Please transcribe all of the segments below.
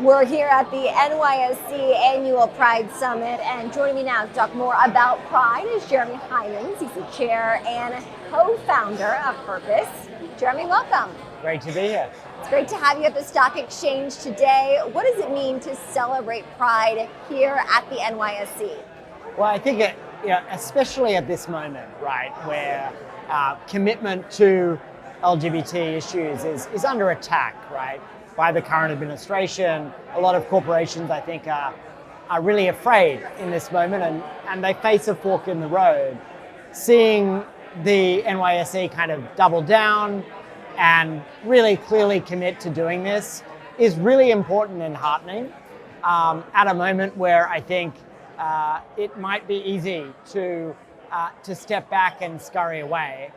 We're here at the NYSC Annual Pride Summit, and joining me now to talk more about Pride is Jeremy Heimans. He's the chair and co-founder of Purpose. Jeremy, welcome. Great to be here. It's great to have you at the Stock Exchange today. What does it mean to celebrate Pride here at the NYSC? Well, I think especially at this moment, right, where commitment to LGBT issues is under attack, right, by the current administration. A lot of corporations, I think, are really afraid in this moment, and they face a fork in the road. Seeing the NYSC kind of double down and really clearly commit to doing this is really important and heartening at a moment where I think it might be easy to step back and scurry away.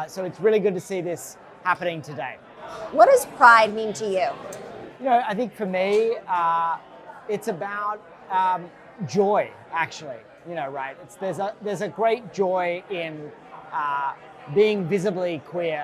So it's really good to see this happening today. What does Pride mean to you? I think for me, it's about joy, actually. Right? There's a great joy in being visibly queer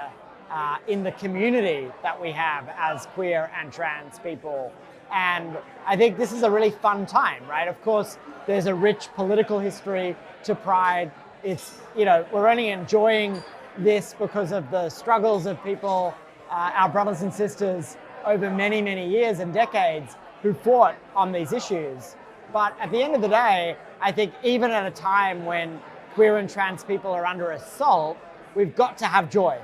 in the community that we have as queer and trans people. And I think this is a really fun time, right? Of course, there's a rich political history to Pride. It's, we're only enjoying this because of the struggles of people, our brothers and sisters over many, many years and decades who fought on these issues. But at the end of the day, I think even at a time when queer and trans people are under assault, we've got to have joy,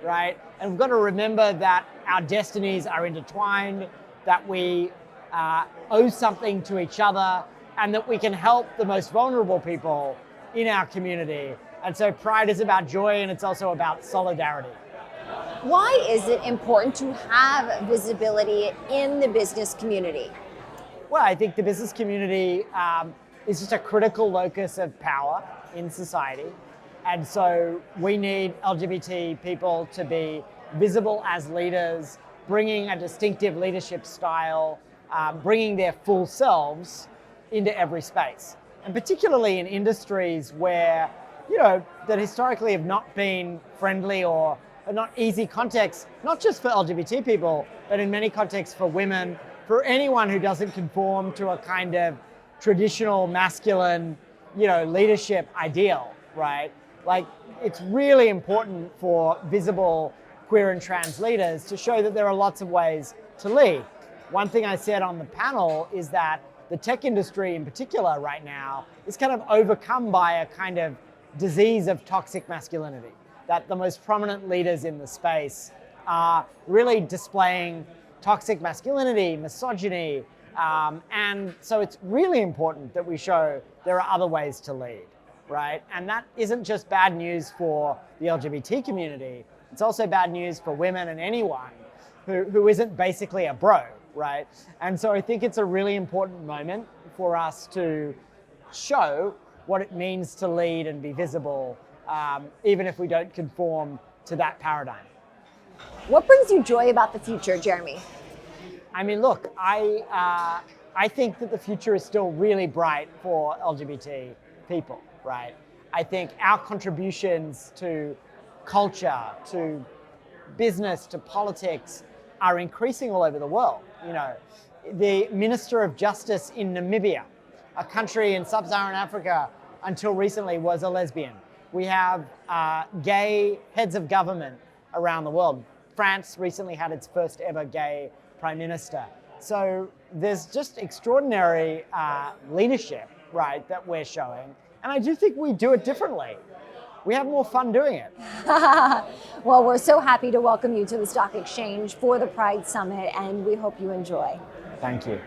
right? And we've got to remember that our destinies are intertwined, that we owe something to each other, and that we can help the most vulnerable people in our community. And so Pride is about joy, and it's also about solidarity. Why is it important to have visibility in the business community? Well, I think the business community is just a critical locus of power in society. And so we need LGBT people to be visible as leaders, bringing a distinctive leadership style, bringing their full selves into every space. And particularly in industries where, that historically have not been friendly or are not easy contexts, not just for LGBT people, but in many contexts for women, for anyone who doesn't conform to a kind of traditional masculine, leadership ideal, right? Like, it's really important for visible queer and trans leaders to show that there are lots of ways to lead. One thing I said on the panel is that the tech industry in particular right now is kind of overcome by a kind of disease of toxic masculinity, that the most prominent leaders in the space are really displaying toxic masculinity, misogyny, and so it's really important that we show there are other ways to lead, right? And that isn't just bad news for the LGBT community, it's also bad news for women and anyone who isn't basically a bro, right? And so I think it's a really important moment for us to show what it means to lead and be visible, even if we don't conform to that paradigm. What brings you joy about the future, Jeremy? I mean, look, I think that the future is still really bright for LGBT people, right? I think our contributions to culture, to business, to politics are increasing all over the world. The Minister of Justice in Namibia, a country in sub-Saharan Africa until recently, was a lesbian. We have gay heads of government around the world. France recently had its first ever gay prime minister. So there's just extraordinary leadership, right, that we're showing. And I do think we do it differently. We have more fun doing it. Well, we're so happy to welcome you to the Stock Exchange for the Pride Summit, and we hope you enjoy. Thank you.